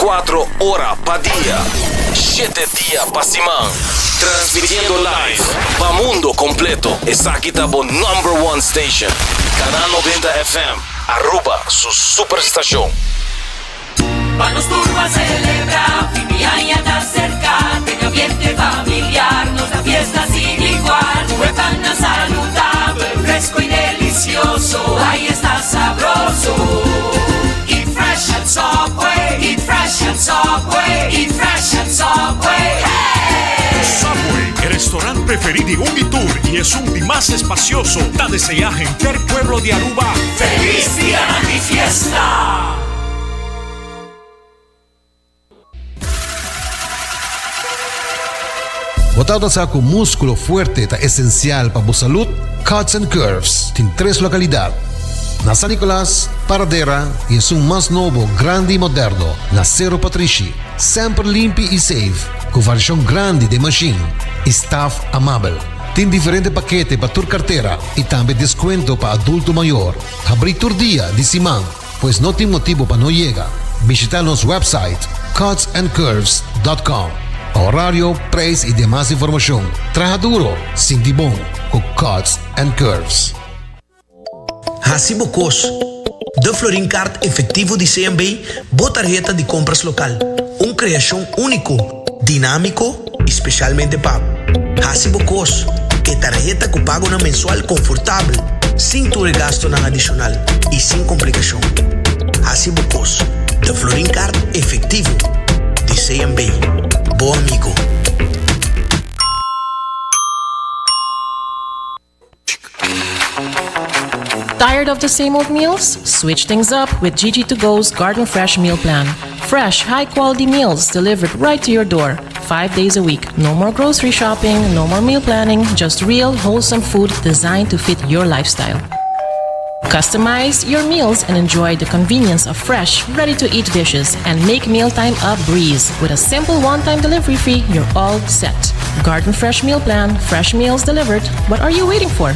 24 horas pa' día, 7 días pa' semana. Transmitiendo live pa' mundo completo. Es aquí tabo #1 station. Canal 90 FM. Aruba, su superestación. Vamos turbo a celebrar, Fimiaya está cerca, tenga ambiente familiar, nos da fiesta sin igual. Huepana saludable, fresco y delicioso, ahí está sabroso. Eat fresh at Subway, eat fresh at Subway, eat fresh at Subway, hey! Subway, el restaurante preferido de Unitour y es un más espacioso. Da desea gente del pueblo de Aruba. ¡Feliz día de fiesta! Botado sa com músculo fuerte ta esencial para a salud, Cuts and Curves tem 3 localidades. Na San Nicolás, Paradera e é mais novo, grande e moderno, na Cerro Patrici. Sempre limpo e safe, com variação grande de machine. Staff amável. Tem diferente paquete para tua carteira e também desconto para adulto maior. Abrir todo dia de semana, pois não tem motivo para não chegar. Visitar nosso website cutsandcurves.com. Horário, preço e demais informação. Traja duro, sinti bom, com Cuts and Curves. Hasibo Cos, de Florin Card efetivo de CMB, boa tarjeta de compras local. Criação único, dinâmico, especialmente pago. Hasibo Cos, que tarjeta que pago na mensual confortável, sem tu gasto na adicional e sem complicação. Hasibo Cos, de Florin Card efetivo de CMB. Bom amigo. Tired of the same old meals? Switch things up with GG2Go's Garden Fresh Meal Plan. Fresh, high-quality meals delivered right to your door, 5 days a week. No more grocery shopping, no more meal planning, just real, wholesome food designed to fit your lifestyle. Customize your meals and enjoy the convenience of fresh, ready-to-eat dishes and make mealtime a breeze. With a simple one-time delivery fee, you're all set. Garden Fresh Meal Plan, fresh meals delivered. What are you waiting for?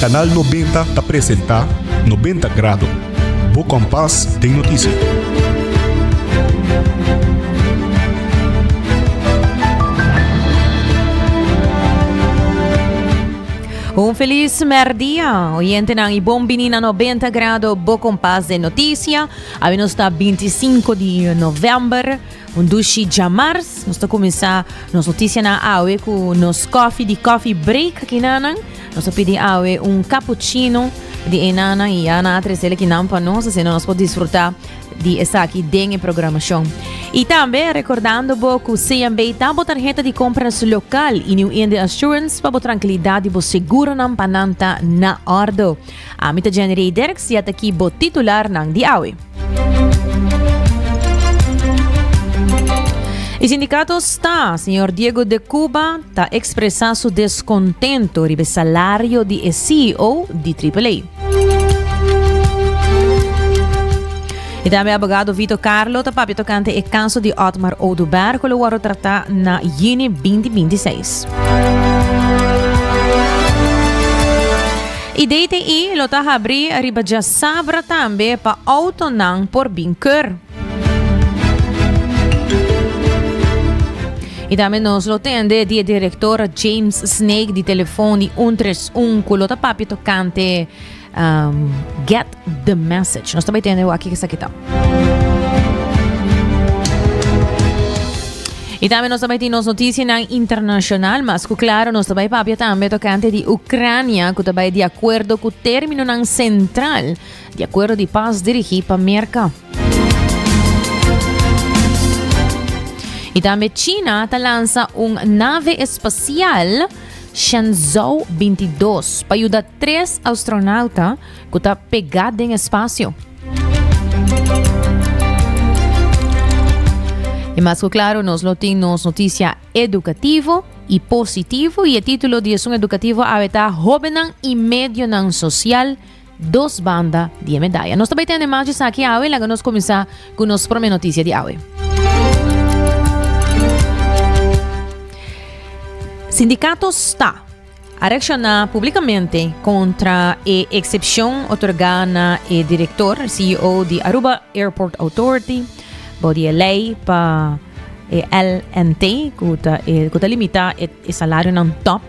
Canal 90 apresenta 90 Grados. Bo Compás tem notícia. Un feliz merdia, oyente ng Ibong Binina 90 Grado, Bo Compás de Notícia. Abbiamo sta 25 di novembre, un 12 de março. Nós está começar nos notícia na awe com nos coffee break aqui nanang. Nós pedi awe un cappuccino de enana e ana tresele que não para nós, assim nós podemos desfrutar de essa aqui dengue programação. E também recordando que o CMB está a tarjeta de compras local e New India Assurance para a tranquilidade e seguro ng pananta na ordo. A mita generei Derek siya aqui bo titular ng diawe. O sindicato está, senhor Diego de Cuba, está expressando seu descontento sobre o salário de CEO de AAA. E também o abogado Vitor Carlo está para tocante o caso de Otmar Oduber, que o tratar na Juni 2026. E DTI lo está abrir a riba sabra também para autonang por binker. E também nos lo tende di diretor James Snake di telefone 131 que lo está para tocante Get the Message. Nós também temos aqui que está aqui. E também nós também temos notícias internacional, mas claro, nós também papia também tocante de Ucrânia, que também de acordo com o término central de acordo de paz dirigido para a América. E também China lança uma nave espacial Shenzhou 22 para ayudar 3 astronautas que estão pegados em espaço. E mais que claro, nós temos notícia educativo e positivo e o título de ação educativo é Jovenan e Medio nan Social, 2 bandas de medalha. Nós também temos imagens aqui, e lá nós começar com nossa primeira notícia de hoje. Sindicato está a reaccionar publicamente contra a excepção otorgada ao diretor, CEO de Aruba Airport Authority, body lei para LNT, que limita o salário no top,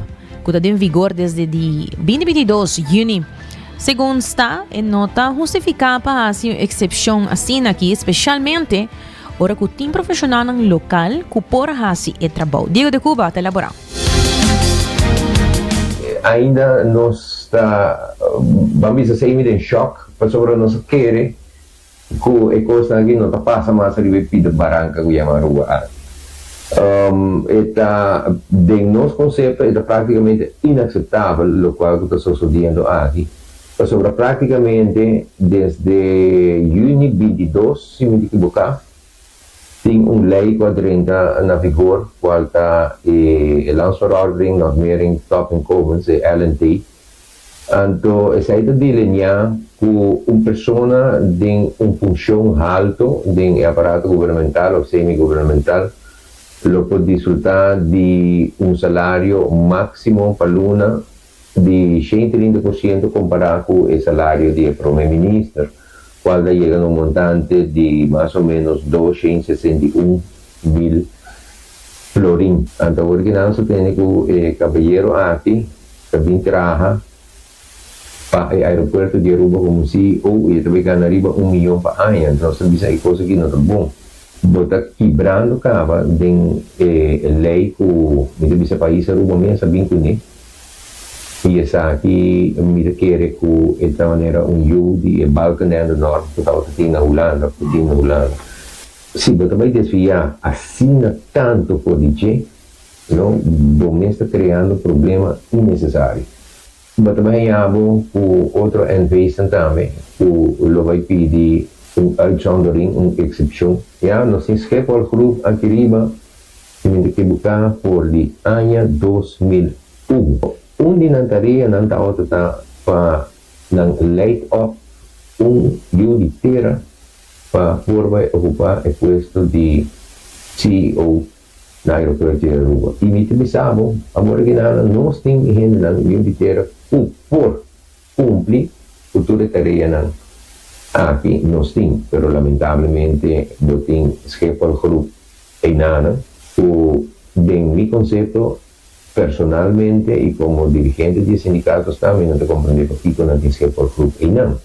que está em vigor desde 2022, junho. Segundo está, em nota justificada para a excepção assim aqui, especialmente ora que o time profissional no local que por assim é trabalho. Diego de Cuba, te elaborar. Ainda nós está, vamos sair em choque, para sobre nós querer que a coisa aqui não passa mais a repetir barranca que chama rua. De nosso conceito é praticamente inaceitável o qual está sucedendo aqui. Sobre praticamente desde junho 22, se me equivocar, tem lei quadrenta na vigor, qual está o lançador nós mirem top incumbents, LNT. Então, essa é a linha que uma pessoa tem uma função alta em aparato governamental ou semi-governamental, lo pode resultar de salário máximo para luna de 130% comparado com o salário de primeiro-ministro, qual chega a montante de mais ou menos 261 mil florin. Então, o que nós temos que o caballero aqui, que vem trabalhar para o aeroporto de Aruba como CEO, e também ganha arriba 1 milhão para ano. Então, nós temos aí coisa que não é bom. Bota quebrando cava de lei que o país Aruba mesmo sabe que e essa aqui me quer que de maneira de Balcã do Norte que estava na Holanda, se você vai desviar assim tanto por dizer, não, você está criando problema innecessário. Mas também há outro NVS também, que vai pedir outsoundering, excepção. Já nós temos que o grupo aqui riba, que me equivocar por de ano 2001. Onde não estaria não está para late off dia inteira para ocupar o posto de CEO na aeroporto de Aruba. E me pensava, a original nós temos gente na dia inteira por cumprir a tarefa aqui nós temos, mas lamentavelmente não tem esquema o grupo em nada. De mi conceito personalmente e como dirigente de sindicatos também não te compreendo porque não tens que por grupo e não.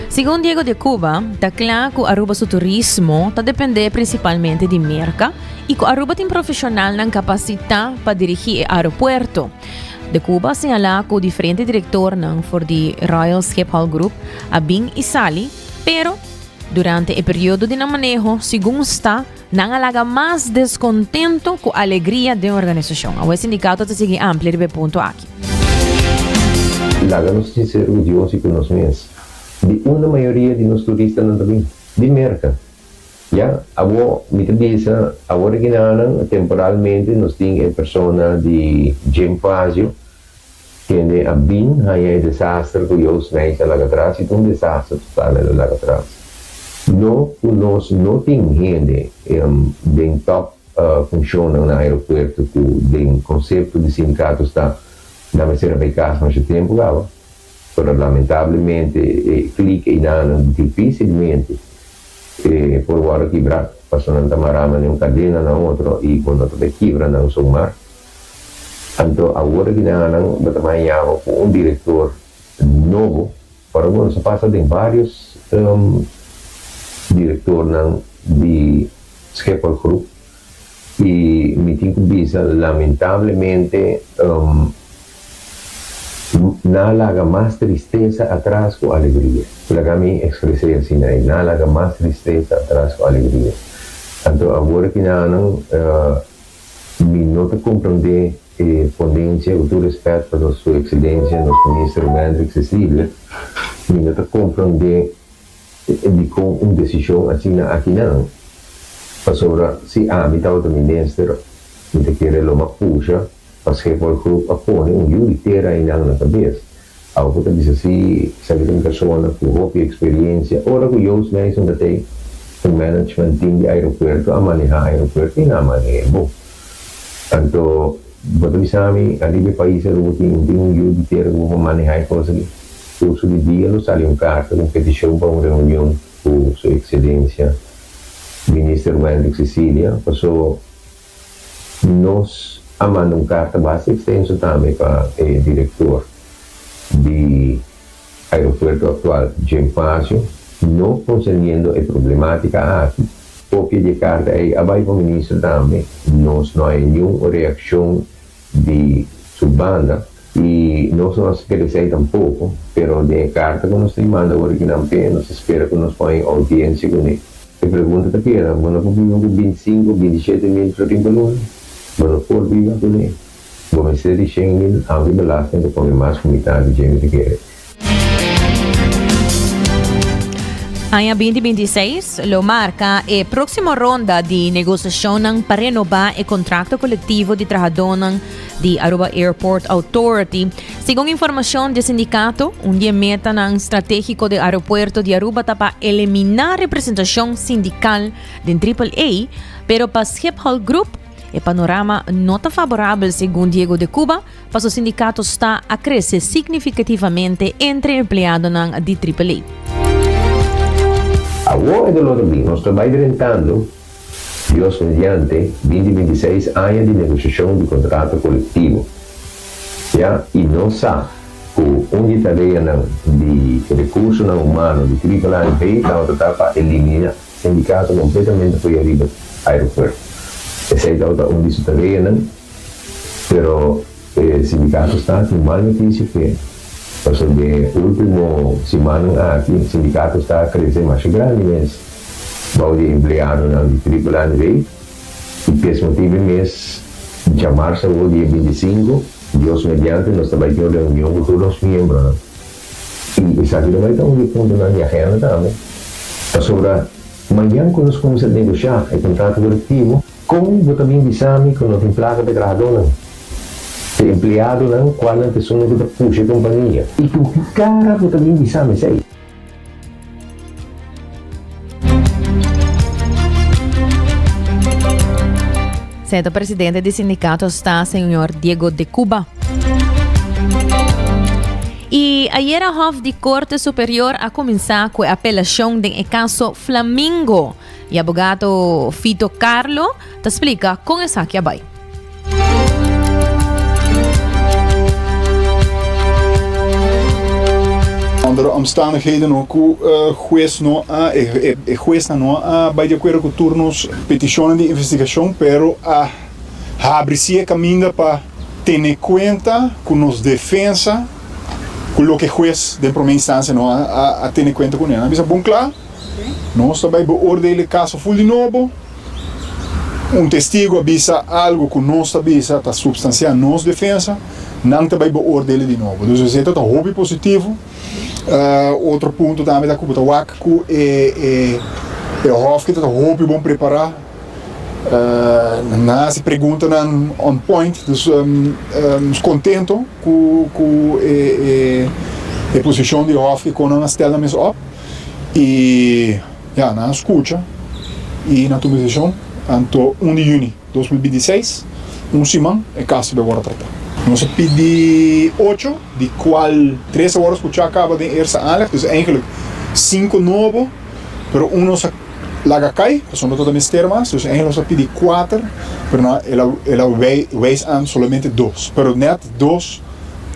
Segundo Diego de Cuba, está claro que Aruba seu turismo está depender principalmente de merca e que Aruba tem profissional na capacidade para dirigir o aeroporto. De Cuba señala que o diferente diretor for the Royal Schiphol Group, Abin Isali, pero durante o período de manejo, segundo está, não alaga mais descontento com a alegria da organização. O sindicato está seguindo amplo de ponto aqui. Laga nos ser orgulhosos com nós mesmos. De uma maioria de nós turistas não também, de merca. Já, me diz, a original, temporalmente, nós temos a pessoa de Jim Fazio, que é bem, aí desastre que eu sei lá atrás, e um desastre total lá atrás. Nós não temos gente que top funciona no aeroporto, que o conceito de sindicato está na ser eficaz mais tempo, mas lamentavelmente, clica e dá dificilmente por agora quebrar, passando a marama em uma cadeia na outra e quando outra quebra não sou mar. Então, agora que não também há diretor novo, para agora se passa de vários diretores de Schiphol Group e me tenho que dizer, lamentavelmente, nada haga más tristeza atrás que alegría. La que me expresé así, nada haga más tristeza atrás que alegría. Entonces, ahora que mi no te comprende ponencia, con todo respeto para su excelencia, nuestro ministro Hendrik Cecilia, mi no te comprende con una decisión así aquí no. Sobre si mi estado ministro, mi te quiere lo más puxa, parce por el grupo apone un judiciera en la cabeza. Algo que dice así, sabe de una persona con propia experiencia, ahora que yo me hice un management team de aeropuerto, a manejar aeropuerto y nada manejar. Entonces, cuando me a nivel país, un judiciera que va a manejar cosas, curso de día, lo sale un carta, una petición para una reunión con su excelencia, ministro Hendrik Cecilia, pasó nos manda un carta base extenso también para el director de aeropuerto actual, Jim Pacio, no concerniendo la problemática aquí. Copia de carta ahí abajo el ministro también, no hay ninguna reacción de su banda y no nos crece tampoco, pero de carta que nos manda originalmente nos espera que nos ponga audiencia con él. La pregunta te queda, bueno, con 25, 27 mil florines, bueno, por viva con él. Como se dice en el ámbito de la gente, pone más comunidad de gente que quiere. Año 2026 lo marca a próxima ronda de negociación para renovar el contrato colectivo de trabajadores de Aruba Airport Authority. Según información del sindicato, un día meta estratégico del aeropuerto de Aruba para eliminar representación sindical de AAA, pero para Schiphol Group el panorama no está favorable según Diego de Cuba, para su sindicato está a crecer significativamente entre empleados de AAA. Agora do lado bem, nós estamos enfrentando, Deus mediante, 2026 anos de negociação de contrato coletivo. Já? E não sabe que onde tarefa de recurso humano de AAA está para eliminar o sindicato completamente por arriba do aeroporto. Essa é onde se tarefa, mas o sindicato está com mal notícia que porque de última semana aqui o sindicato está a crescer mais grande, mas vai de empregado de AAA e por esse motivo mês de março o dia 25, Deus mediante, nós também temos reunião com todos os membros. E isso aqui também está um ponto na minha agenda também. Sobre amanhã, quando nós começamos a negociar o contrato coletivo, como também dissemos que nós temos placa de trabalhador. Empleado não, qual é a pessoa que puxa a companhia. E que o cara também dissame isso aí. Certo, presidente do sindicato está senhor Diego de Cuba. E ayer a Hof de Corte Superior a começar com a apelação do caso Flamingo. E o abogado Fito Carlo te explica como é que vai. Onder omstandigheden ook juez bij de acuerdo com turnos peticiones de investigação, pero abre-se caminho para ter conta com nos defensa, com o que juez de primeira instância a ter conta com ele. Isso é bom claro. Nós também beoordelen o caso full de novo. Testigo avisa algo que nós avisa está substanciando nossa defesa, não também beoordelen de novo. Dus we zitten een hobby positivo. Outro ponto também da Cuba é o Hof que está hobby bom preparar. Se pergunta on point, dus contento com a posição de Hof que quando nós estamos op e na escuta e na tua posição. Anto 1 de junho de 2026, semana é caso de agora tratar. Nós pedimos 8, de qual 3 horas que já acaba de eerste aanleg, dus eigenlijk 5 novos, pero uno se laga cai, que são todas as termas, dus eigenlijk nós pedimos 4, pero ela wijst aan solamente 2, pero net 2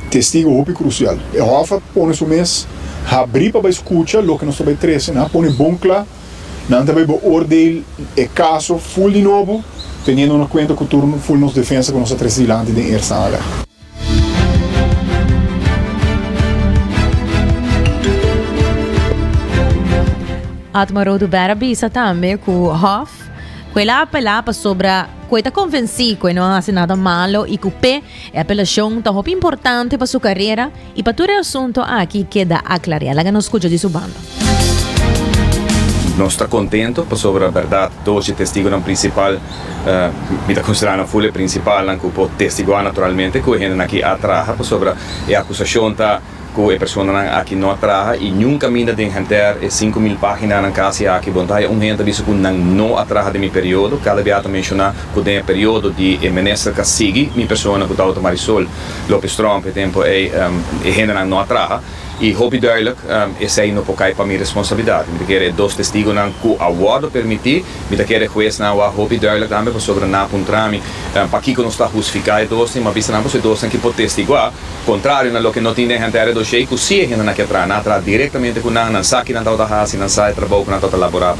testigos muito crucial. E Hofa põe isso mês, abrir para a escuta, o que nós também 13, põe bom claro. Não também beoordeel o caso full de novo, tendo em conta que o turno full nos defesa com nossa três dilante de eerste aanleg. at maroto berabisa também com Hoff. Quella apela pa sobra queta convenci que não hace nada malo e que o P é apelação tão importante para sua carreira e para todo o assunto aqui queda aclarar. Ela não escuta de sua banda. Nós estamos contentes sobre a verdade. Todos os testigos principal, me está considerando o principal, que pode testiguar naturalmente, que a gente aqui atrás sobre a acusação que a pessoa aqui não atrás e nunca ainda tem gente 5.000 páginas na casa aqui vontade gente diz que não atrás de meu período cada vez mencionar que tem período de ministro que sigue minha pessoa que está Marisol Lopes Trump tempo gente não atrás e hobby duidelijk esse aí não pode cair para minha responsabilidade me quer dois testigos que a acordo permitir me quer juiz na hobby duidelijk também sobre na puntrami para que não está justificado dois mas vista não dois que pode testiguar contrário na que não tem gente do jeito que se gente na que atrás diretamente com não saque não está hasi não sai trabalho não está laborar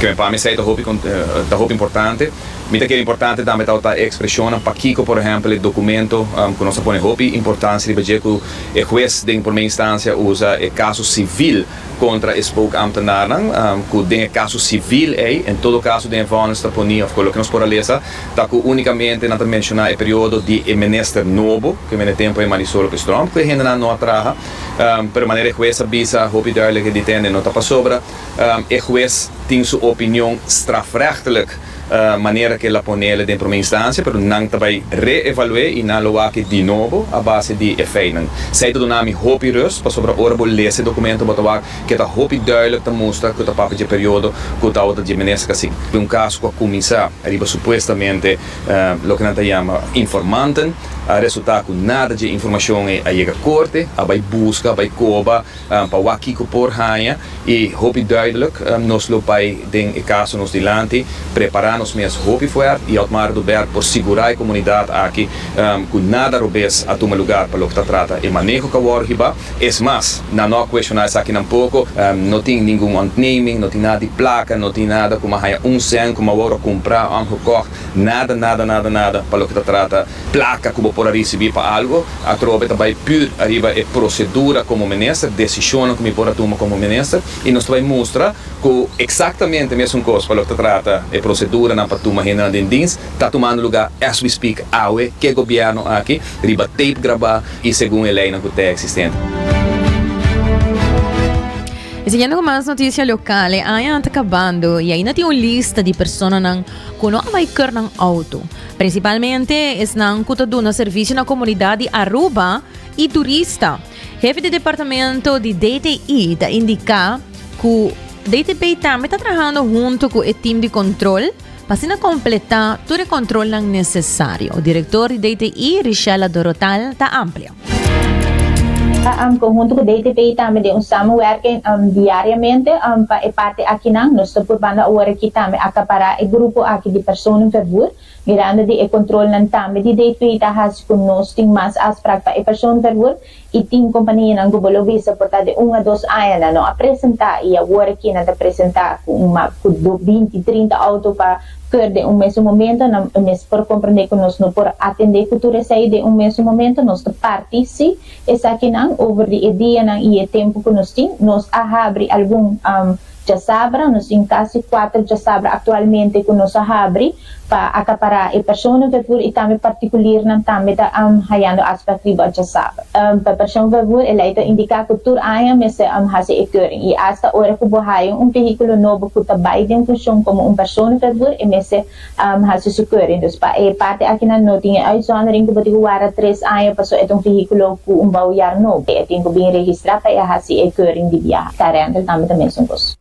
que para mim sei hobby importante me quer importante também tá expressão para que por exemplo o documento que nós põe hobby importância de que o juiz de por minha instância usa o caso civil contra o spookambtenaar que tem caso civil em todo caso de vonesta punir of que nós podemos ler tá que unicamente não mencionar o período de ministro novo que no tempo é Marisol Lopes Trump que ainda não atraja per maneira juiz avisa hobby duidelijk que detende não está sobre o juiz tem sua opinião strafrechtelijk maneira que ela põe ela dentro de uma instância, mas não também reevaluar e não lo aqui de novo a base de efeitos. Sei do nome Hopi Rus, para sobre a hora vou ler esse documento, botar que está Hopi duidelijk te mostra que está papo de período que está outra de ministra que se caso com a comissão, arriba supostamente o que não te chama informanten, a resultado nada de informação a chega à corte, a vai busca, a vai cobra, para o aqui por rainha e Hopi duidelijk nós lo pai den caso nos dilante preparar nos minhas roupas fora e automaticamente do ver por segurar a comunidade aqui com nada robês a tomar lugar para o que trata e manejo que o riba é mais não questionar isso aqui um pouco não tem nenhum ontneming não tem nada de placa não tem nada como a cent como a hora comprar recorre nada para o que trata placa como por receber para algo a troca também pur arriba é procedura como ministro decisão que me pode tomar como ministro e nós vai mostrar que exatamente a mesma coisa para o que trata é procedura na patuma rena den dienst está tomando lugar as we speak awe que governo aqui riba tape gravar e segundo a lei que é existente. E seguindo com mais notícias locais, ainda está acabando e ainda tem uma lista de pessoas que não vai querer um auto. Principalmente, estão dando serviço na comunidade Aruba e turista. Chefe do departamento de DTI está indicar que o DTP também está trabalhando junto com o time de controle para completar todo o controle necessário. O diretor de DTI, Richela Dorotal, está amplia. Conjunto com o DTP também de samenwerking diariamente para parte aqui nós estamos por banda hora aqui também acaparar o grupo aqui de pessoas em favor grande de controle nan também de DTP está has conosco tem mais aspecto para pessoas em favor e tem companhia nan gobolo visa portanto de 1 a 2 anos não apresentar e agora aqui não apresentar com 20, 30 auto para de mesmo momento nós por compreender que nós não por atender cultura sair de mesmo momento nós participe essa aqui não over the dia não e o tempo que nós tem nós abre algum já sabra nós em quase 4 já sabra atualmente que nós abre para acaparar a pessoa favor e também particular não também está hayando aspecto de já sabra para pessoa favor ela está indicar que tur aya mas hase occurring e hasta hora que bohayo veículo novo que está bem função como pessoa favor e mas hase occurring dus para parte aqui na não tinha uitzondering que botigo wara 3 aya passou é veículo que baujar novo e tem que bem registrar para hase occurring de viagem tarente também são coisas.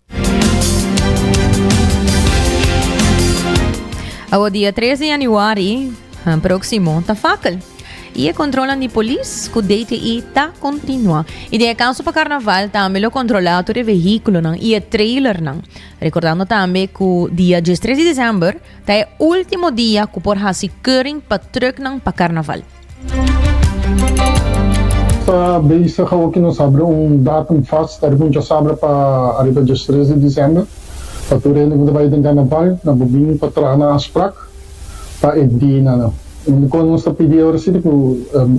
O dia 13 de januário, próximo, está fácil. E a controla de polícia que o DTI está continua. E de caso para carnaval, também o controlado de veículo e a trailer. Recordando também que o dia 13 de dezembro é o último dia que por fazer keuring para truck para carnaval. Sa base que não sabe datum fast, já sabe para arriba dia 13 de dezembro. Patuloy na gudabay ng carnaval, nabubing patra na asprak, pa edi na. Kung sa PDO City,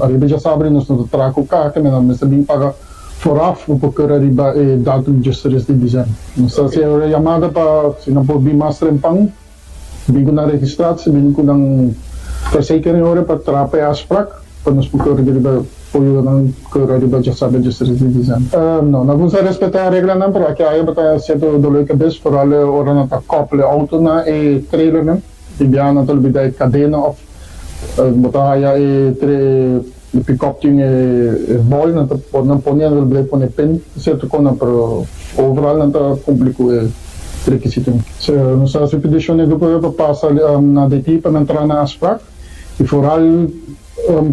arriba já sabe, nós não traco cá, que não sabem pagar vooraf op elkaar arriba datum justeris de design. Nós se a chamada para se não pode master em pang, bingo na registratie, bingo ng verzekering horen para trapper afspraak, para nós por arriba apoio ng arriba já sabe justeris de design. Não, nós vamos respeitar a regra não, pero aqui aí bata certo dolor cabeça, por alle ora na ta couple auto na e trailer não, e bia na tal bida cadena of bata aí de pick-up tinha bol, não ponia no break pone pen, certo com pero overall não tá complicou requisito. So, nossa expedição é para passar na DT para entrar na afspraak, e vooral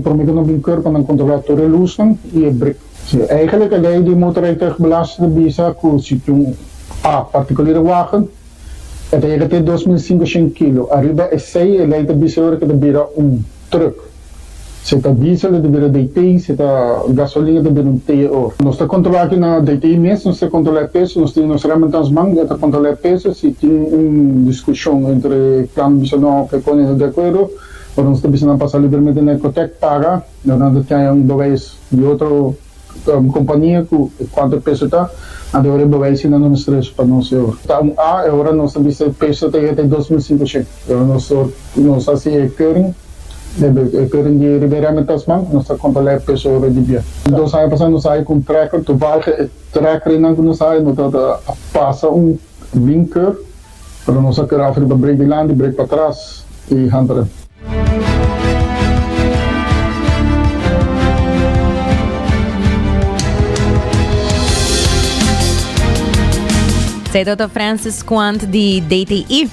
probeer nog een keer para controlar de luz e break. So, eigenlijk alleen die motorrijtuig belastende bisa ku situng particuliere wagen. Het eigenlijk 2500 kilo. Arriba é 6 e leite bisa ora que debira truck. Se tá diesel debira DT, se tá gasolina debira TO. Nós tá controlar aqui na DT mesmo, nós tá controlar peso, nós temos realmente as mangas, tá controlar peso, se tem discussão entre plano bisa não que com de acordo. Por nós estamos passar livremente na Ecotec paga, nós temos bewijs de outra companhia com quanto peso está, agora bewijs na nossa stress para nós. Então agora nós temos peso até 2500. Nós assim keuring de Ribeirão Tasman, nós controlar peso de dia. Então sai passando sai com tracker, toevallig tracker não nós sai, nós passa vinker, para nós a carro para break de land, break para trás e handle. Sei Dr. Francis Quant de DTI.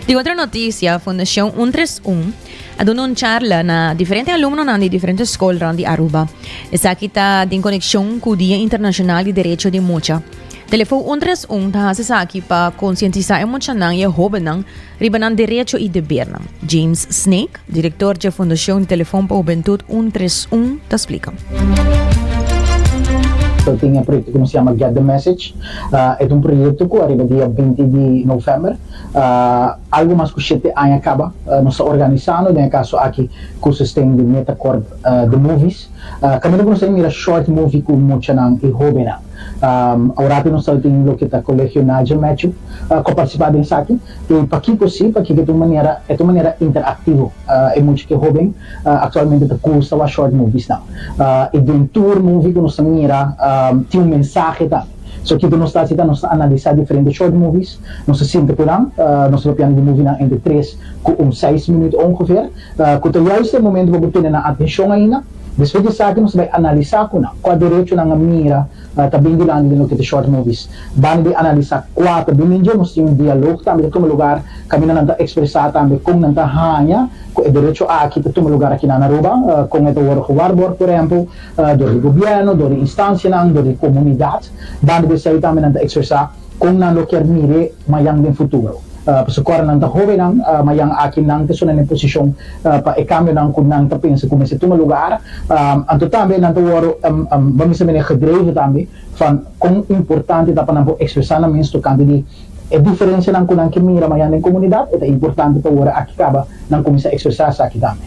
De outra notícia, a Fundação 131 anunciarla na diferentes alunos de diferentes escolas de Aruba. Essa aqui está em conexão com o Dia Internacional de Direito de Mulher. Telefone 131 está aqui para conscientizar emocional e jovem ribanan direito e dever. James Snake, diretor da Fundação de Telefone para a Juventude 131, te explica. Tem um projeto que se chama Get the Message. É um projeto que arriba dia 20 de novembro. Algo mais que 7 anos acaba. Nós organizando, no caso aqui, com o sistema de Metacorp de movies. Kami nung mira short movie com mucha nang ihobena. Agora nós temos o que está colegio Nadia Matthew com participar din sa akin. E pakiko si pakiko ito maneira interativo. É muito que jovem atualmente está custa wa short movies na. E din tour movie que nós mira tem mensagem tá. So kita nós estamos analisar diferentes short movies. Nós sente por lang, nós piano de movie na entre 3 com 6 minutos ongeveer. Kuto juist momento para obter na atenção ainda. Depois de sa akin, nós vai analisar ko na qual direito na mira tabing lang din kita short movies. Bani di analisar qual tabing din nós temos diálogo também no lugar kami na nanta expressar também kung nanta hanya ko direito aqui to lugar aqui na Aruba kung ito warbor por exemplo do governo, do instância nang, do comunidade. Bani di sa também nanta expressar kung nan lo quer mire mayang din futuro. Pasukar ng tahobe ng mayang akin ng tesunan ng posisyon pa ikambyo ng kunang tapin sa kumisa itong lugar. Ang tutambi ng tawaro bamisa may gedreven tambi van kung importante tapan ng ekspresa namin sto kandi e diferensya ng kunang kimira mayang ng komunidad ito importante tawara akikaba ng kumisa ekspresa sa akitami.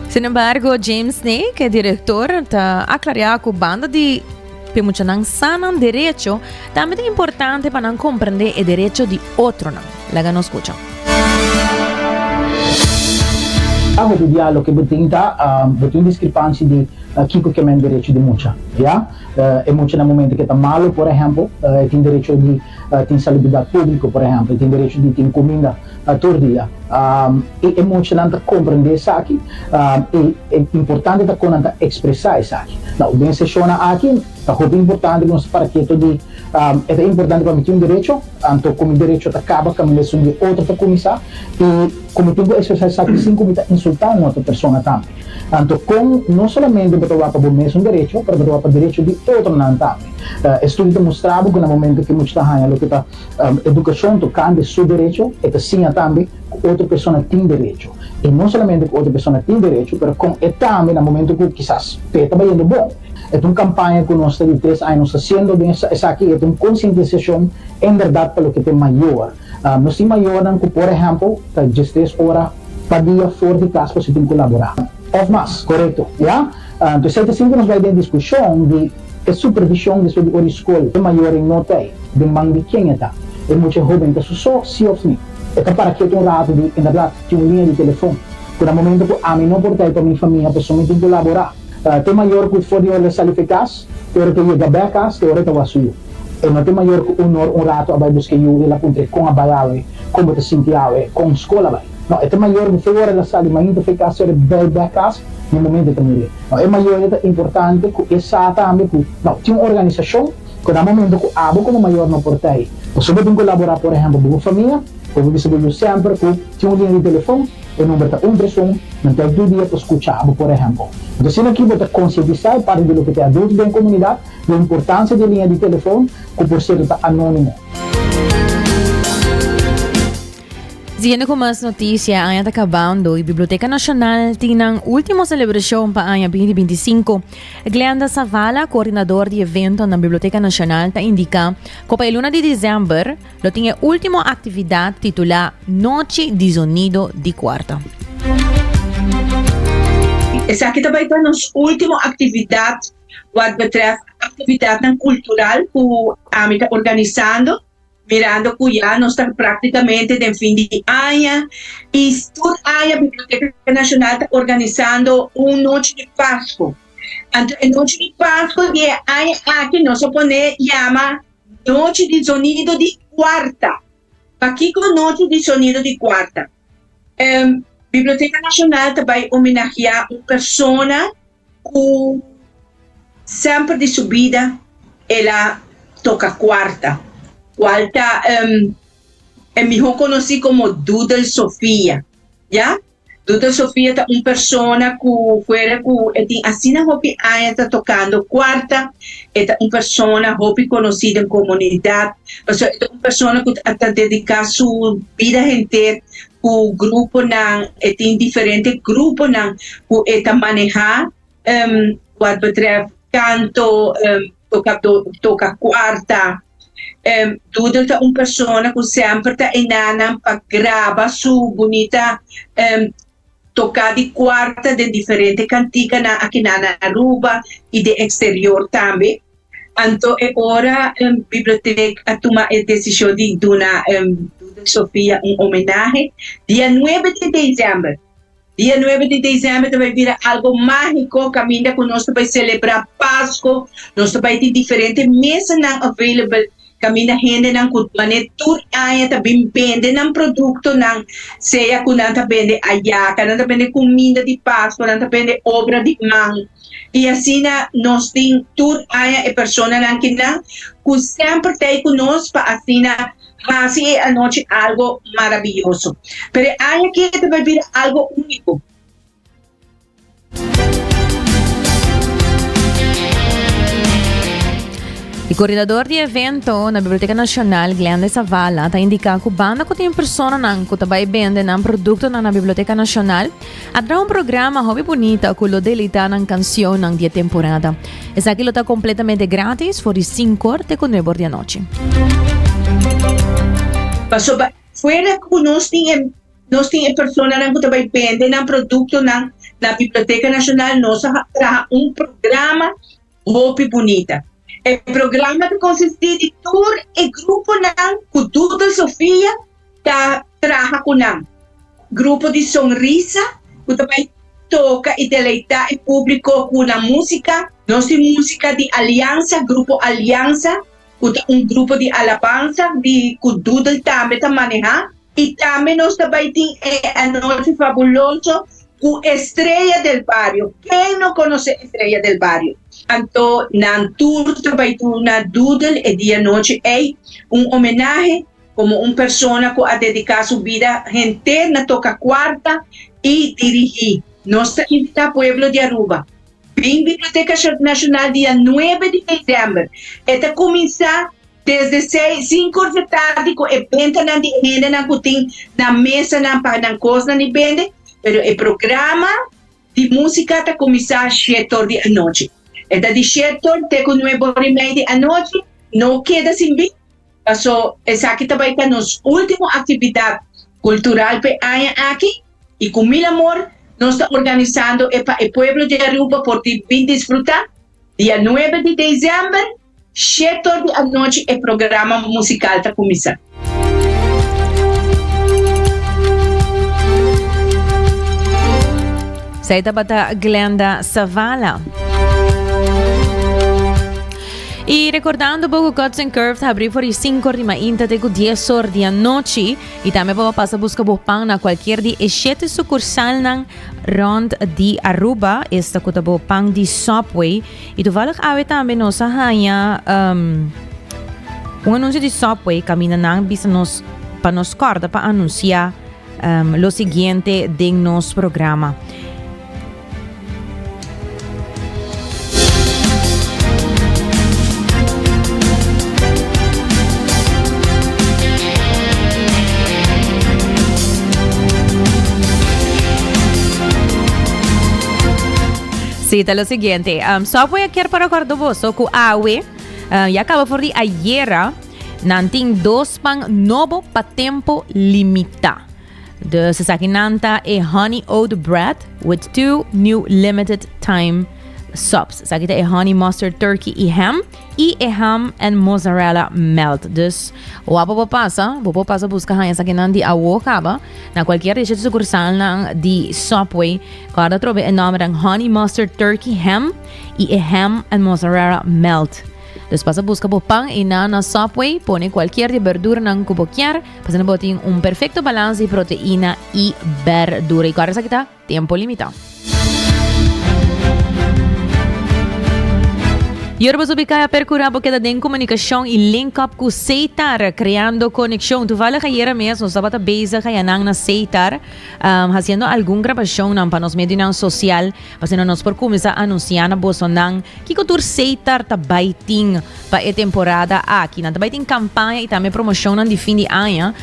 Sin embargo, James Snake, diretor, está aclarando que a banda de Pimucha nang sanang derecho, também é importante para compreender o direito de outro. Laga nos escucha. Ang diálogo que botin discrepância de kiko que men direito de mucha, ya? É mucha no momento que está malo, por exemplo, tem direito de tem salubridade pública, por exemplo, tem direito de ter comida todo dia. É muito não compreender isso aqui, é importante tá quando tá expressar isso aqui. Não, bem se chama aqui, tá muito importante nós para que todo é importante para mim ter direito, então como direito tá acaba caminhando sobre outra para começar e como tem que expressar isso aqui sem como insultar uma outra pessoa também. Então com não somente para o mesmo direito, para o direito de outro não também. Estudo mostrava que no momento que muita gente que tá educação tocando seu direito, é assim também outra pessoa tem direito. E não somente que outra pessoa tem direito, mas com também no momento que quizás está indo bom. É uma campanha que nós temos 3 anos fazendo bem essa aqui, é uma conscientização em verdade para o que tem maior. Nós temos maior que, por exemplo, tá 16 horas para dia fora de casa para você colaborar. Of mais, correto, yeah? Então, certo assim, nós vamos ter discussão de supervisão de sua escola. É maior em nota aí, de mão de quem está. É muito jovem, que só se ofne. É para que eu tenho um rato de, na verdade, tinha uma linha de telefone. Por um momento que a mim não portei para minha família, pessoalmente colaborar. Tem maior que for de hora salificaz, tem hora que eu ia a casa, tem hora que eu vou. E não tem maior que um rato vai buscar eu e lá com a balawe, como te sentia, com a escola vai. Não, é maior que fora da sala, mas ainda fica a ser bem a casa, no momento também. Não, é maior é importante que essa também, não, tinha uma organização, que no momento que a como maior não portei, você pode colaborar, por exemplo, com a família, como você pode sempre, que tinha uma linha de telefone, o número está pessoa, não tem 2 dias para escutar, por exemplo. Então, se aqui você conscientizar parte do que tem adultos da comunidade, da importância da linha de telefone, que por ser anônimo. Siguiendo com mais notícias, ayan está acabando e Biblioteca Nacional tinang última celebração para año 2025. Glenda Zavala, coordenador de evento na Biblioteca Nacional, está indica que para el 1 de dezembro lo tinha última atividade titulada Noche de Sonido de Quarta. Essa aqui também está nos última atividade, que betreft atividade cultural que a gente está organizando. Mirando que já nós estamos praticamente no fim de ano e toda a Biblioteca Nacional está organizando uma noite de Páscoa. Então, a noite de Páscoa é aqui nós podemos chamar Noite de Sonido de Quarta. Aqui com Noite de Sonido de Quarta. Biblioteca Nacional também homenagear uma pessoa que sempre de subida ela toca quarta. Quarta é melhor conhecido como Doodle Sofia, já? Doodle Sofia é uma pessoa que foi que assim na hobby está tocando quarta, é uma pessoa hobby conhecida em comunidade, é uma pessoa que está dedicada sua vida inteira o grupo tem diferentes grupos que está manejar quando betreft canto, toca quarta. Doodle é uma pessoa que sempre está enana para gravar sua bonita tocar de quarta de diferentes cantigas aqui na Aruba e de exterior também. Então, agora a biblioteca toma a decisão de dar Doodle Sofia homenagem dia 9 de dezembro. Dia 9 de dezembro vai vir algo mágico, caminho que nós vamos celebrar Páscoa, nós vamos ter diferentes mesas available. Kami na hindi ng kutmane tur ay tabi bende ng produkto ng seya kunan tabende ayaka nan tabende comida de Páscoa nan tabende obra de mão e assim nós tem tur ay e persona nan kinang ku sempre tem conosco para assim hace a noite algo maravilhoso pero ay aqui vai vir algo único. O coordenador de evento na Biblioteca Nacional, Glenda Zavala, está indicando que a banda que tem pessoa que também vende um produto na Biblioteca Nacional, há um programa hobby bonita que lo delita na canção na dia temporada. Esse aqui está completamente grátis, por 5 horas de 9 horas da noite. Fora que nós temos pessoas que também vendem um produto na Biblioteca Nacional, nós temos programa hobby bonita. O programa consiste de tour e grupo que Doodle Sofia trabalha com grupo de sonrisa que também toca e deleita o público com a música. Nós temos música de aliança, grupo aliança, grupo de alabança que Doodle também maneja. E também nós também temos a noite fabulosa com Estrela del Barrio. Quem não conhece Estrela del Barrio? Então, na tour também na Doodle e dia noite é homenagem como uma pessoa que a dedicar sua vida inteira na toca quarta e dirigir. Nós invitamos o pueblo de Aruba. Vem Biblioteca Nacional dia 9 de dezembro. Eta começar desde 5 da tarde com evento na renda que tem na mesa na coisa na vende, pero o programa de música está começar às 7 horas da noite. É de 7 até 9 horas e meia da noite, não queda sem vir. Paso, esa que también nos última actividad cultural pe año aquí y con mil amor nos está organizando el pueblo de Aruba por ti bien disfrutar. Día 9 de diciembre, 7 de la noche el programa musical está comenzando. Saya bata Glenda Zavala. E recordando pouco Cuts and Curves abrir por 5 de manhã até 10 horas da noite e também para passar buscar pão na qualquer dia e 7 sucursal na rond de Aruba esta kuta pão de Subway e tu valig awe também nossa rainha anúncio de Subway camina na bisa nos para nos corda para anunciar lo seguinte de nos programa. Cita lo siguiente, só voy a querer para acordar vos com awe, ya acaba por di ayer, nanting 2 pang novo pa tempo limita. De sasakinanta e honey oat bread with 2 new limited time subs. Sakita e honey mustard turkey e ham and mozzarella melt. Dus wapo pasa busca hanya sakinan di awo kaba na qualquer receita sucursal ng di Subway kada trobe e nome ng honey mustard turkey ham and mozzarella melt. Dus pasa busca po pang ina na Subway, pone cualquier de verdura ng kubokyar, pasa na boting un perfecto balance de proteína y verdura. Y kada sakita, tiempo limitado. Yorba subikaya percurabo queda em comunicação e link up com Seitar, criando conexão. Tu fala que ayer mesmo estava a base que yanang na Seitar, fazendo alguma gravação na para nos medios social, fazendo nos por começar a anunciar na Bolsonaro que cultura Seitar tá baiting para a temporada aqui, na baiting campanha e também promoção de fim de ano,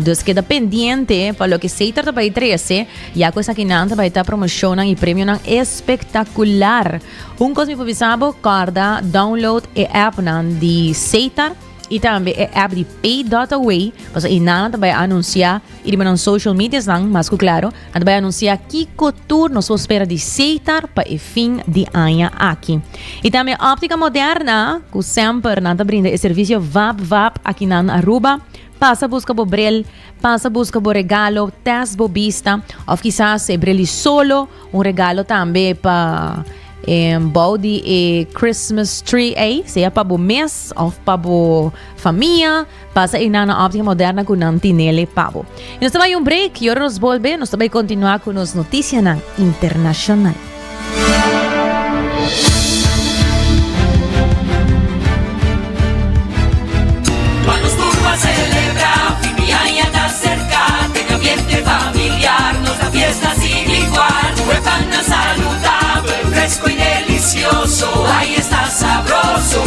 dus queda pendiente para o que Seitar tá vai trazer, e a coisa que não tá vai estar promoção e prêmio espetacular. Coisa me pisabo corda download e app nan di Seitar e também e app di Pay.away para inana também anunciar e di manan social media lang mas claro também anunciar que couture nos espera di Seitar para o fim de ano aqui e também óptica moderna que sempre nada brinda o serviço VAP aqui na Aruba. Passa busca bo brel, passa busca bo regalo, test bo vista, ou quizás se breli solo, regalo também para body e Christmas tree seja para o mês ou para a família, passa aí na óptica moderna com nantinele pabo. E nós também break, e agora nos volve, nós também continuar com as notícias internacional. Cuando Turba celebra, fin de año está cerca, tenga ambiente familiar, nos da fiesta sin igual, huepan saludable, fresco y delicioso, ahí está sabroso.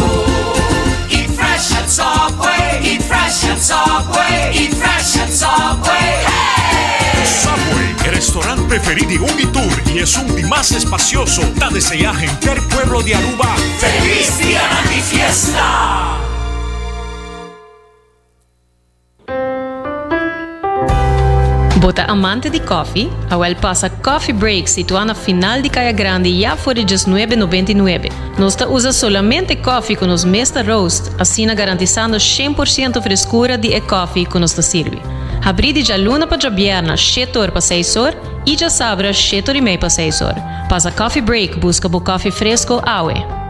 Eat fresh at Subway, eat fresh at Subway, eat fresh at Subway. Hey! Subway, el restaurante preferido de Unitour y es un más espacioso. Da desear gente el pueblo de Aruba. ¡Feliz día de fiesta! Bota amante de coffee, a passa Coffee Break situado na final de Caia Grande já por R$19,99. Nós usa solamente coffee com os Mesta Roast, assim garantizando 100% frescura de coffee que nos serve. Abrir de luna para jabierna, 7 horas para 6 horas e já sabra 7 horas e meia para 6 horas. Passa Coffee Break, busca o coffee fresco awe.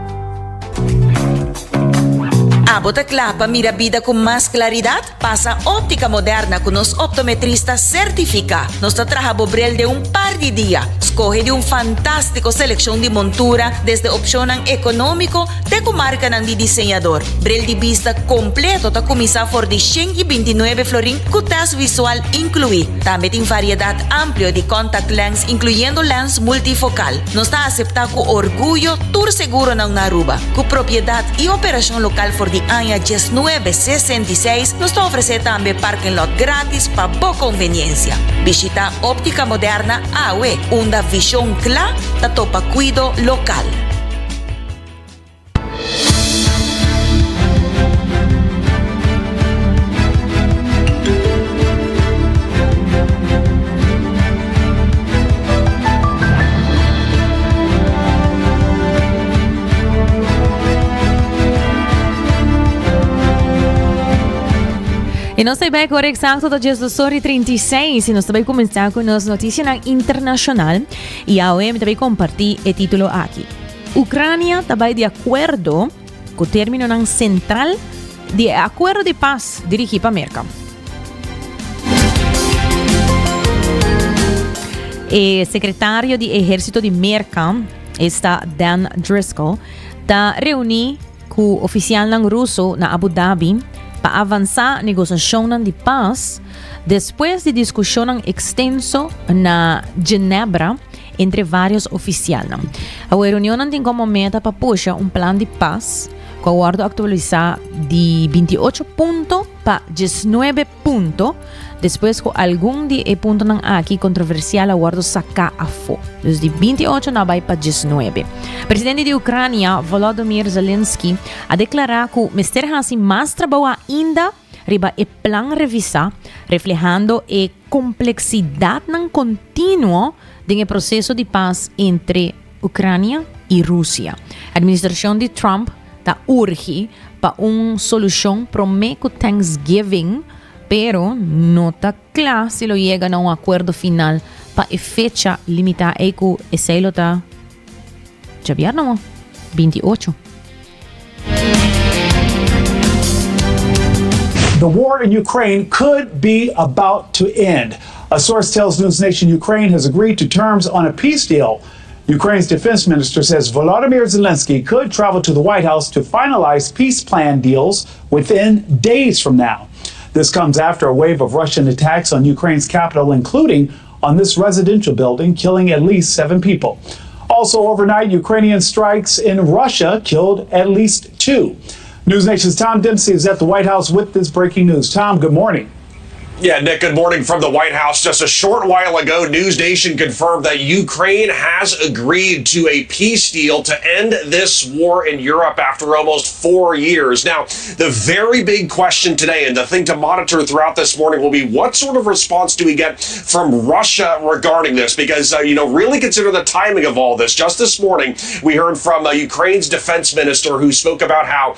Bota clapa, mira vida con más claridad. Pasa óptica moderna con los optometristas certifica. Nos trabaja bobrel de un par de días. Escoge de un fantástico selección de montura desde opción económico de comarca de diseñador. Brel de vista completo ta comisa for de 129 florín con test visual incluí. También en variedad amplio de contact lens incluyendo lens multifocal. Nos está aceptado con orgullo tour seguro na Aruba. Con propiedad y operación local for de año 1966 nos ofrece también parking lot gratis para boa conveniencia. Visita Óptica Moderna AWE, una visión clara de topa cuido local. E nós também agora exato da 18:36 e nós também começar com as notícias internacional e a OEM também compartilhar o título aqui. Ucrânia também de acordo com o término central de acordo de paz dirigido para a América. O secretário de Exército de América, Dan Driscoll, está reunido com o oficial russo na Abu Dhabi para avançar a negociação de paz depois de discussão extensa na Genebra entre vários oficiais. A reunião tem como meta para puxar plano de paz com o acordo atualizado de 28 pontos para 19 pontos, depois com algum de pontos aqui controversial o acordo sacar a fo. De 28 na vai para 19. O presidente de Ucrânia, Volodymyr Zelensky, a declarado que o Mr. Hasi mais trabalha ainda riba o plano revisar, reflejando a complexidade contínua do processo de paz entre Ucrânia e Rússia. A administração de Trump está urge para uma solução para o Thanksgiving, pero não está claro se lo chega a acordo final para a fecha limitada e que o selo está já vieram 28. The war in Ukraine could be about to end. A source tells News Nation Ukraine has agreed to terms on a peace deal. Ukraine's defense minister says Volodymyr Zelensky could travel to the White House to finalize peace plan deals within days from now. This comes after a wave of Russian attacks on Ukraine's capital, including on this residential building, killing at least 7 people. Also overnight, Ukrainian strikes in Russia killed at least 2. News Nation's Tom Dempsey is at the White House with this breaking news. Tom, good morning. Yeah, Nick, good morning from the White House. Just a short while ago, News Nation confirmed that Ukraine has agreed to a peace deal to end this war in Europe after almost 4 years. Now, the very big question today and the thing to monitor throughout this morning will be what sort of response do we get from Russia regarding this? Because, really consider the timing of all this. Just this morning, we heard from Ukraine's defense minister who spoke about how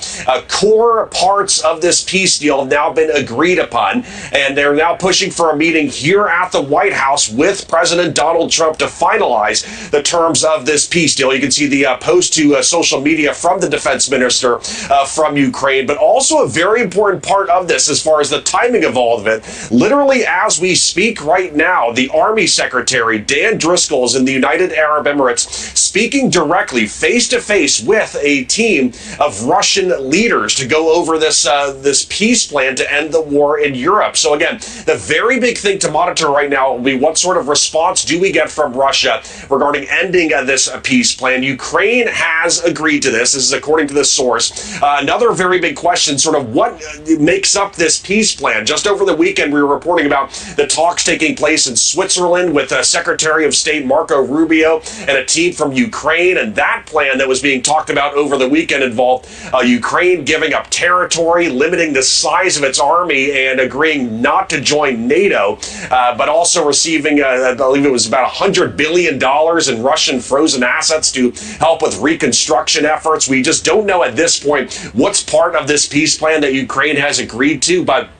core parts of this peace deal have now been agreed upon, and they're now pushing for a meeting here at the White House with President Donald Trump to finalize the terms of this peace deal. You can see the post to social media from the defense minister from Ukraine, but also a very important part of this as far as the timing of all of it. Literally as we speak right now, the Army Secretary, Dan Driscoll, is in the United Arab Emirates speaking directly face-to-face with a team of Russian leaders to go over this peace plan to end the war in Europe. So again, the very big thing to monitor right now will be what sort of response do we get from Russia regarding ending this peace plan. Ukraine has agreed to this. This is according to this source. Another very big question, sort of what makes up this peace plan. Just over the weekend, we were reporting about the talks taking place in Switzerland with Secretary of State Marco Rubio and a team from Ukraine. And that plan that was being talked about over the weekend involved Ukraine giving up territory, limiting the size of its army, and agreeing not to join NATO, but also receiving, I believe it was about $100 billion in Russian frozen assets to help with reconstruction efforts. We just don't know at this point what's part of this peace plan that Ukraine has agreed to, but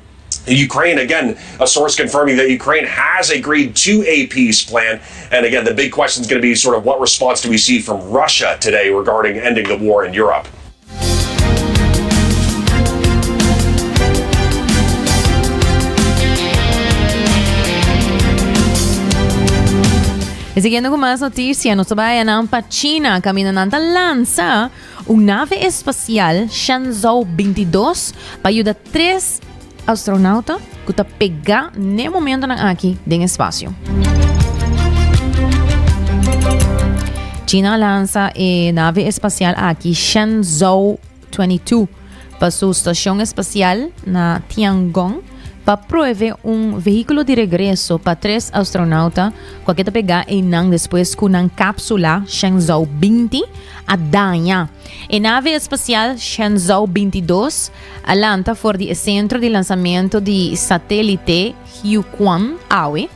Ukraine, again, a source confirming that Ukraine has agreed to a peace plan. And again, the big question is going to be sort of what response do we see from Russia today regarding ending the war in Europe? E seguindo com mais notícias, nós vamos para China, caminhando lança nave espacial Shenzhou 22 para ajudar 3 astronautas que estão pegar no momento aqui no espaço. China lança a nave espacial aqui Shenzhou 22 para sua estação espacial na Tiangong, para prover veículo de regresso para 3 astronautas que está pegar e não depois com uma cápsula Shenzhou 20 a danha. A nave espacial Shenzhou 22 alanta for o centro de lançamento de satélite Huquan Aue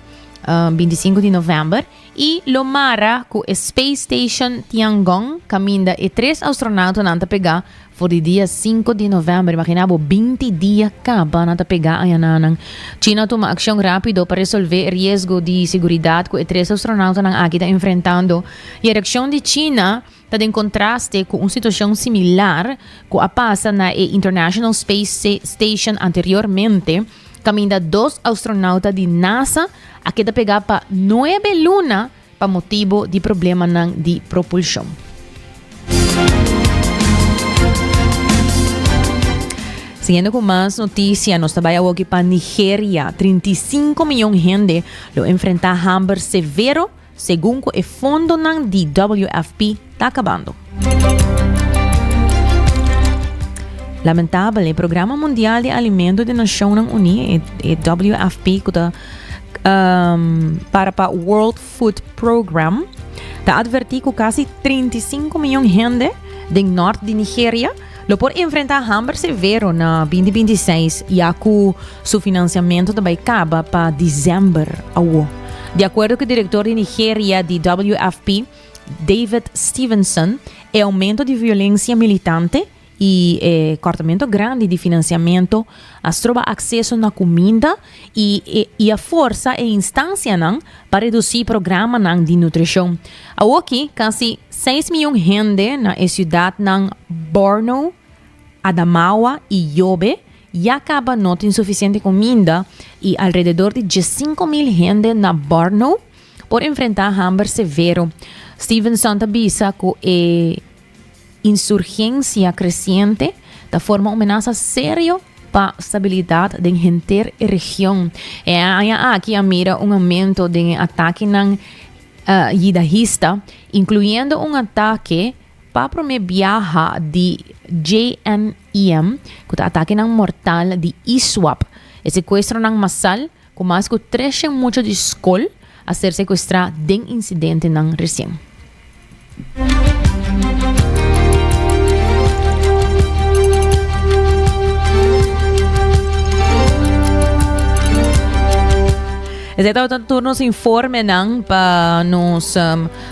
25 de novembro e Lomara com a Space Station Tiangong caminha e 3 astronautas não pegar for the dia 5 de novembro. Imaginabo, 20 dias acaba na pegar a yananang. China toma aksyon rápido para resolver riesgo de seguridad que 3 astronautas ng aqui está enfrentando. E a reação de China está em contraste com uma situação similar que a passa na International Space Station anteriormente. Caminda 2 astronautas de NASA aqui está pegar para 9 lunas para motivo de problema de propulsão. Siguiendo con más noticias, nos trabaja aquí para Nigeria. 35 millones de gente lo enfrenta a hambre severo, según el fondo de WFP está acabando. Lamentable, el Programa Mundial de Alimentos de Naciones Unidas, el WFP, para World Food Program, está advertido que casi 35 millones de gente del norte de Nigeria lo por enfrentar hambre severo na 2026 e com seu financiamento também acaba para dezembro. De acordo com o diretor de Nigéria de WFP, David Stevenson, o aumento de violência militante e cortamento grande de financiamento trova acesso na comida e a força e instância para reduzir programa de nutrição. Aqui, quase 6 milhões de gente na cidade de Borno, Adamawa e Yobe já acaba não tem suficiente comida e alrededor de 5 mil gente na Borno por enfrentar hambre severo. Stevenson avisa que insurgência crescente da forma ameaça séria para a estabilidade da inteira região. Aqui a mira aumento de ataque yihadista, incluindo ataque para a viaja de JNEM, que ataque mortal de ISWAP, e sequestro massal, com mais que 3 muitos de escola a ser sequestrado de incidente recente. Esse é o turno informe para nos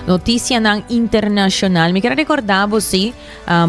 notícia internacional. Me quero recordar você,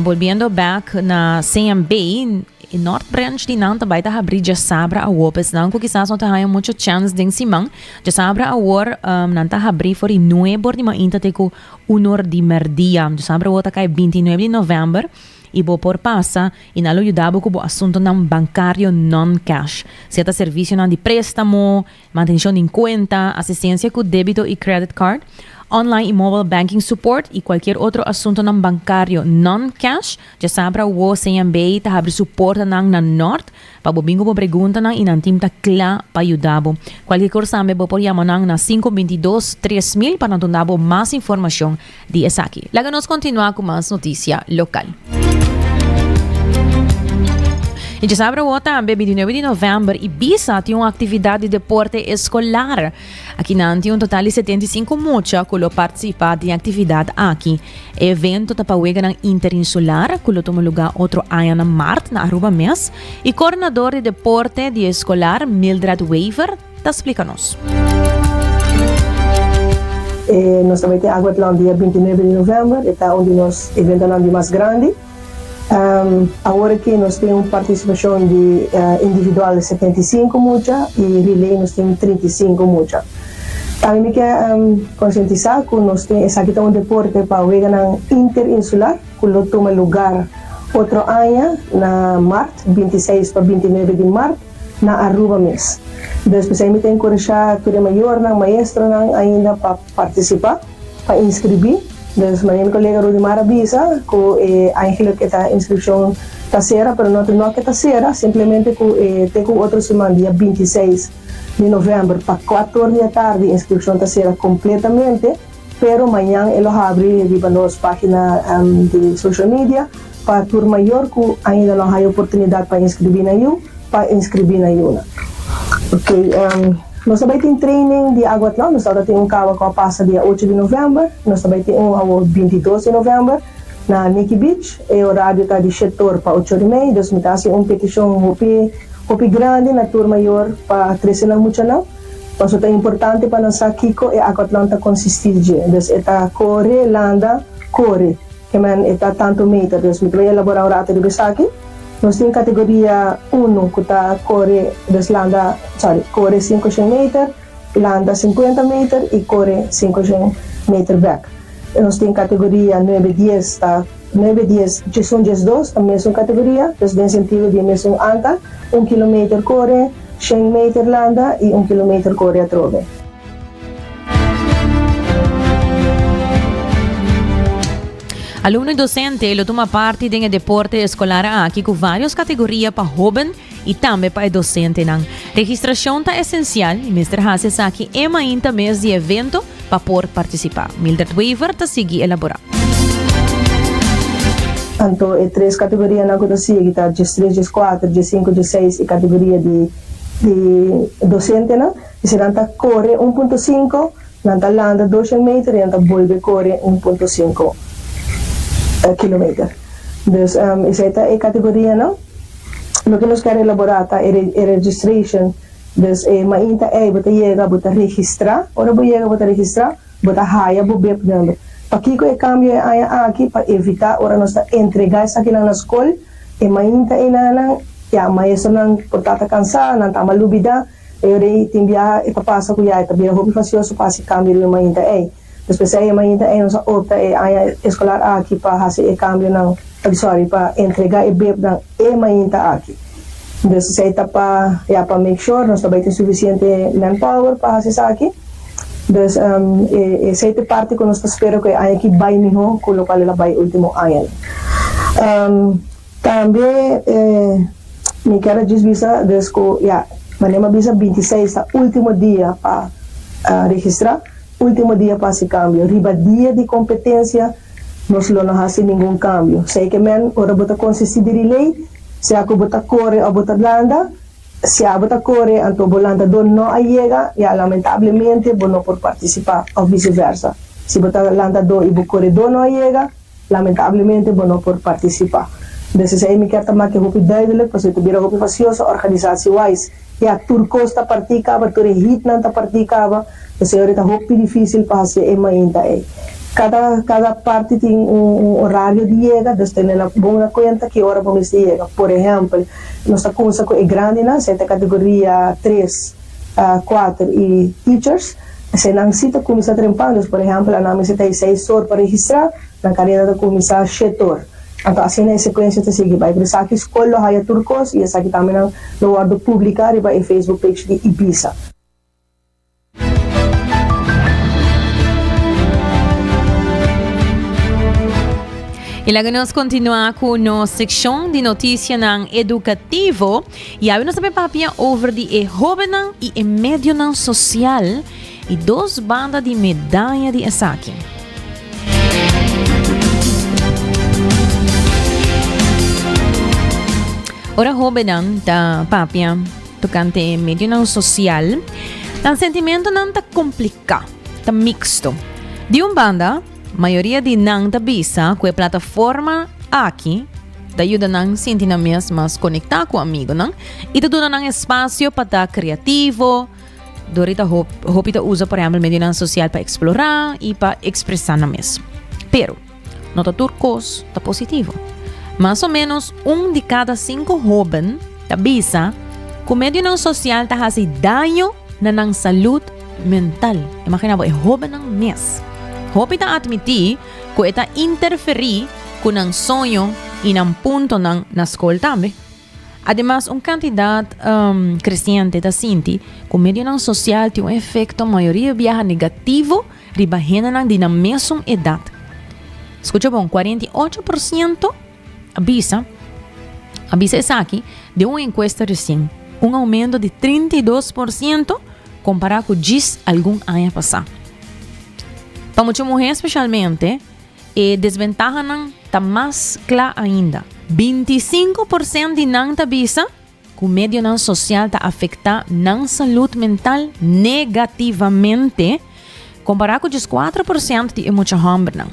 voltando back na CMB, North Branch de Nanta vai estar abrir já sabra a wopes não que quizás não tenha muito chance de simang já sabra a war Nanta abrir for i 9 de mainta teco 1 de merdia já sabra o cai 29 de novembro e bo por passa e nalo ajudava com o assunto bancário non-cash. Certa serviço de préstamo, manutenção de conta, assistência com débito e credit card, online e mobile banking support e qualquer outro assunto bancário non-cash, já sabe o CMB tá abre suporte na norte para bobingo bo pergunta e nan team tá clá para ajudar. Qualquer coisa me bo por chamar na 522-3000 para não dar mais informação de essa aqui. Logo nós continuar com mais notícia local. E já sabe o também 29 de novembro Ibiza tem uma atividade de deporte escolar. Aqui não tem um total de 75 mucha que participam de atividade aqui. Evento da Pauega Interinsular que toma lugar outro ano na Marte na Aruba mês e coordenador de deporte de escolar Mildred Weaver tá explica-nos. Nós também temos água lá no dia 29 de novembro, é onde nós evento mais grande. Agora aqui nós temos participação de individual de 75 mucha e relay nós temos 35 mucha. Também me quer conscientizar que nós temos aqui um deporte para o Vegan Interinsular que toma lugar outro ano na Marte, 26 para 29 de março, na Aruba mês. Depois me tem que encorajar a maior, maestro ainda para participar, para inscrever. Dus mijn collega Rudimar avisa que eigenlijk esta inscripción está cera, pero no que está cera, simplemente que tengo otro semana, dia 26 de novembro, para 4 horas da tarde, a inscripción está cera completamente, pero amanhã ele abre para nas páginas de social media, para a turma maior que ainda não tem oportunidade para inscrever na IU, para inscrever na IU. Ok, nós também temos training de água atlântica, nós também temos cava que passa dia 8 de novembro, nós também temos o 22 de novembro na Nikki Beach, e o horário está de 7 horas para 8 horas e meia, nós temos uma competição hopi grande na turma maior para 13 anos muito não. Mas o que é importante para nós aqui é a água atlântica consistente, então é corre, landa, corre, que man está tanto meter, dus mi vai elaborar o rato de besaki. Nós temos categoria 1 que está corre corre 500 meter, landa 50 meter e corre 500 meter back. Nós temos categoria 9-10, tá? 9-10, são 10-2, a mesma categoria, dus bem sentido de mesmo anta, 1 km corre, 100 meter landa e 1 km corre a trove. Aluno e docente lo toma parte de deporte escolar aqui com várias categorias para jovem e também para docente. A registração é essencial e Mr. Hasses aqui é ainda mês de evento para poder participar. Mildred Weaver está seguir elaborar. Então, é 3 categorias na que eu sigo, tá? G3, G4, G5, G6 e categoria de docente, né? E se nanta corre 1.5, nanta landa 200 metros e nanta volve corre 1.5 km. Dus essa é a categoria, não? O que nós queremos elaborar é registration. Dus mainta bota chega, bota registrar, ora bota registrar, bota haya, bota bebendo. Para que o cambio é aqui para evitar ora nós entregar isso aqui na escola e mainta não ya maestro não portata cansada, não tá malubida, eu rei timbia e passa com ya, também hobby facioso passa cambio de mainta Depois aí mainta nós opta a escolar aqui para fazer cambio não, para entregar e bebendo mainta aqui. Então, se está para make sure nós também tem suficiente manpower para fazer isso aqui. Então, essa é a parte que nós esperamos que há aqui vai melhor, com o qual ela vai último ano. Também, me quero dizer, manema visa 26, último dia para registrar, último dia para esse cambio. Riba dia de competência, nós não fazemos nenhum cambio. Sei que men, ora bota consistir de relay, se a bota corre ou bota blanda, se a bota corre, então bolanda não chega, e lamentavelmente não por participar, ou vice-versa. Se bota blanda e corre não chega, lamentavelmente não por participar. Desses aí me quero também que hopi duidelijk, porque tu bira hopi facioso, organizatie-wise, turcos ta participava, tu hit não ta participava, então é hopi difícil para fazer ainda aí. Cada parte tem horário de chega, então tem na boa conta que hora vamos chegar. Por exemplo, nossa cursa é grande, né? Se é categoria 3, 4 e teachers, se não se está começar trempando, por exemplo, a nome se tem 6 horas para registrar, na carreira de começar 7 horas. Então, assim é sequência de seguir. Vai para aqui escola, haya turcos, e essa aqui também no guardo publicar e vai em Facebook page de Ibiza. E logo nós continuamos com a secção de notícias educativo e aí nós também papia over de jovem e médio social e 2 bandas de medalha de Esaki. Ora jovem da papia tocante médio social, o sentimento não está complicado, está mixto. De banda, maioria de nang tabisa com a plataforma aqui da ajuda nang sentir mais conectar com amigo nang e da dona nang espaço para estar criativo. Dorita hopita usa por exemplo media social para explorar e para expressar na mesmo. Pero nota turcos tá positivo. Mais ou menos 1 de cada 5 jovens tabisa com media social tá fazendo dano na nang saúde mental. Imagina bo jovem nang mes. Hopi ta admitir que está interferir com o sonho e um ponto na escola também. Ademais, quantidade crescente da Sinti, que o meio social tem efeito maioria viaja negativo riba gente na mesma idade. Escuta bom, 48% avisa essa aqui de uma encuesta recente, aumento de 32% comparado com 10 algum ano passado. Para muitas mulheres, especialmente, a desvantagem está mais clara ainda. 25% de não tabisa que o meio não social está afetando na saúde mental negativamente, comparado com os 4% de muitas homens.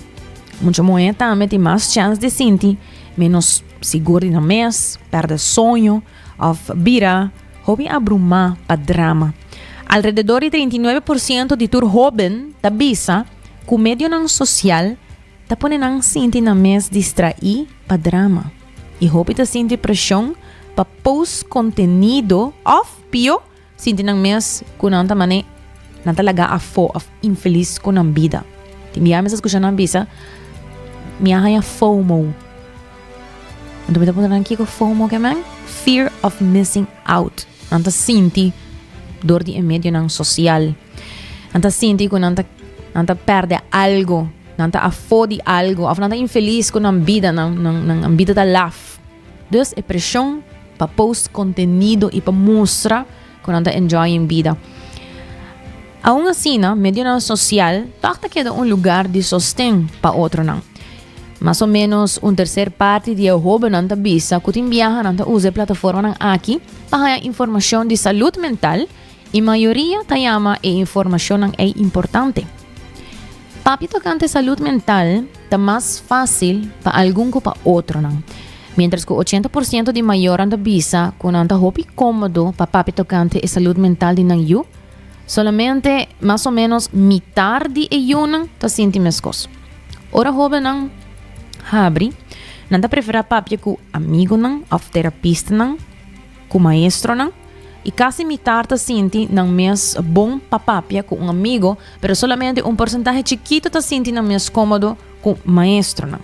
Muitas mulheres também têm mais chance de sentir menos seguro na mês, perder sonho, ou vira, hobby abrumar para drama. Alrededor de 39% de tur jovem tabisa que o meio social está pone nang sinti na mes distrai pa drama. I hope ita sinti presyon pa post contenido of pio sinti nang mes kunang tamane na talaga afo of infeliz ko ng bida. Timbiya mesas ko siya ng bisa, miyahaya FOMO. Ano ba po na lang kiko FOMO kemang? Fear of missing out. Nanta sinti dor di en medio ng social. Nanta sinti ko nanta perde algo. Nanta afo di algo. Af nanta infeliz ko ng bida ng bida da laugh. Dus e presyon pa post contenido e pa mustra ko nanta enjoy yung bida. Aún así, medio ng social, takta queda un lugar de sostén pa otro nang. Más o menos un tercer parte de joven nanta bisa kutimbiyahan nanta use plataforma ng Aki para informasyon de salud mental y mayoría tayama e informasyon ng ay importante. Papi tocante salud mental ta más fácil pa algún ko pa otro nang. Mientras que 80% de mayor nanta bisa kung nanta hopi cómodo pa papi tocante e salud mental din ng yu, solamente más o menos mitad de eyunan ta sinti meskos. Ora joven nang habri, nanta prefera papya ku amigo nang, of terapista nang, ku maestro nang, y casi mitad ta sinti ng mes bom papapya ku un amigo, pero solamente un porcentaje chiquito ta sinti ng mes cómodo ku maestro nang.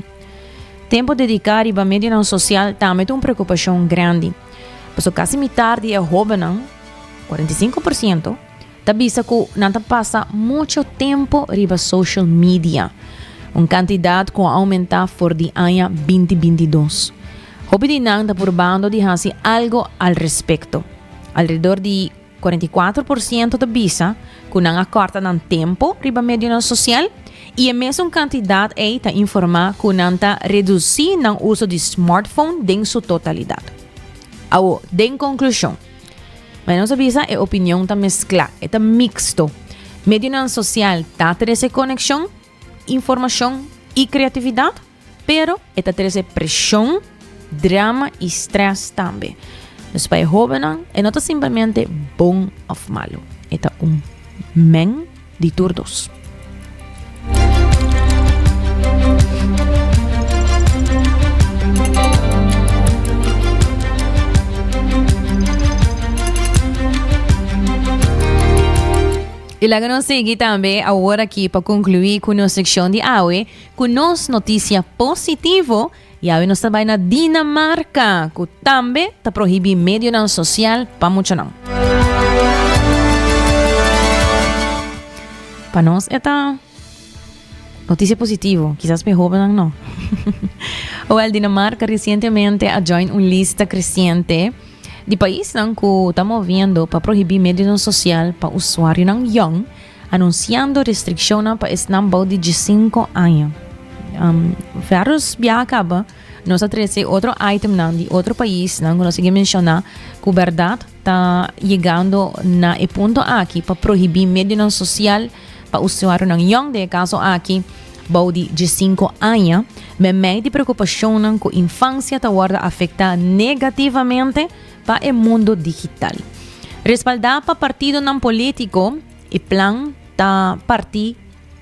Tempo dedicar iba medio ng social também tem preocupação grande. Paso casi mitad de joven nang, 45%, tabisa ku nanta pasa mucho tempo riba social media. Un cantidad com aumentar for di año 2022. Hopi di nang tapurbando di hasi algo al respecto. Alrededor di 44% da bisa kung nang acorta ng tempo riba medio ng social e a mesma cantidad ay ta informar kung nanta reduzir ng uso di smartphone din su totalidad. Awo, din conclusyon. Mas sa bisa e opinião ta mezcla, eta mixto. Medio ng social ta terese conexión, información y creatividad, pero esta terese presión, drama y estrés también. Los pais jóvenes e no simplemente bon of malo. Esta un men de turdos. E lá nós seguimos também agora aqui para concluir com a secção de AUE com nossa notícia positiva. E AUE nós também na Dinamarca, que também está proibido medio não social para muito não. Para nós esta notícia positiva, quizás me joven não. O a Dinamarca recentemente ha joined uma lista crescente de país nang ku estamos vendo para proibir medio social para usuário ng young, anunciando restrição para esnambao de 5 anos. Vários acaba nós atrese outro item nang de outro país nang nós sige mencionar que verdade está chegando na e ponto aqui para proibir medio social para usuário ng young, de caso aqui body de 5 anos, mas meio de preocupação nang ku infância ta guarda afecta negativamente para o mundo digital. Respaldar para partido não político e plan ta partir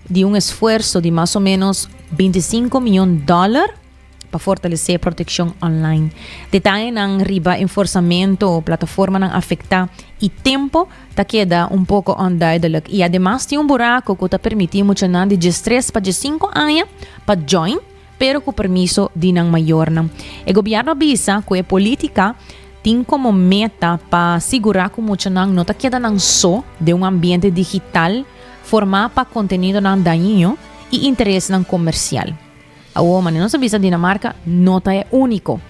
de esforço de mais ou menos $25 milhões para fortalecer a proteção online. Detalhe ng riba enforcamento plataforma ng afecta e tempo ta queda pouco unduidelijk. E además tem buraco que ta permitir mucho de 3 para 5 anos para join, pero com permiso de ng mayor na. O governo avisa que a política tem como meta para segurar que mucho não está quedando só de ambiente digital formar para conteúdo não dañino e interesse não comercial. A maneira não sabia Dinamarca não é único.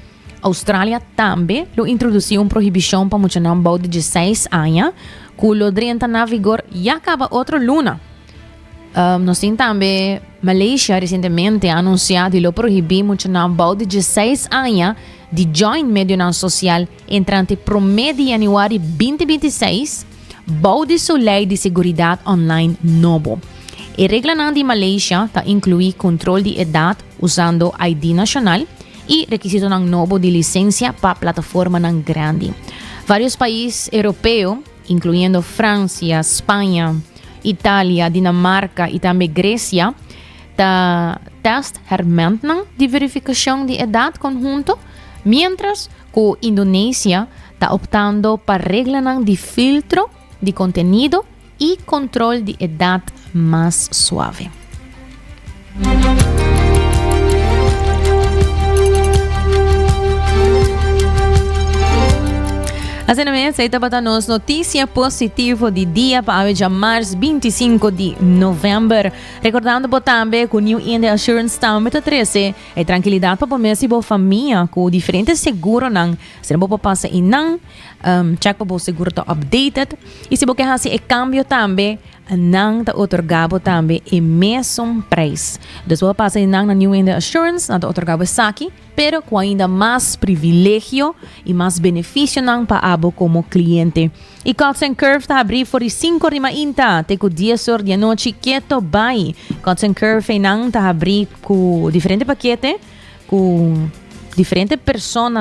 Austrália também lo introduziu proibição para mucho não de 16 anos, que lo drenta na vigor e acaba outro luna. Nós temos também Malaysia recentemente anunciado lo proibir mucho não de 16 anos de join medio não social entrante promedio de januário 2026, baude sua lei de seguridade online novo. A regra de Malaysia está incluir controle de idade usando ID nacional e requisito novo de licença para plataforma grande. Vários países europeus, incluindo França, Espanha, Itália, Dinamarca e também Grécia, Esta test hermentan de verificação de idade conjunto, mientras que Indonesia está optando para reglas de filtro de contenido y control de edad más suave. Assim mesmo, esta para nós notícia positiva de dia para hoje, março 25 de novembro. Recordando também que o New India Assurance também está trazendo tranquilidade para a sua família com diferentes seguros. Se não pode passar em check para o seguro está updated. E se você quer fazer câmbio também, não está otorgado também o mesmo preço. Então, você passa na New India Assurance, não está otorgado aqui, pero com ainda mais privilégio e mais benefício para abo como cliente. E Cuts & Curve está abrindo por 5 de maio, até com 10 horas da noite, quieto bem. Cuts & Curve está abrindo com diferentes paquetes, com diferentes pessoas,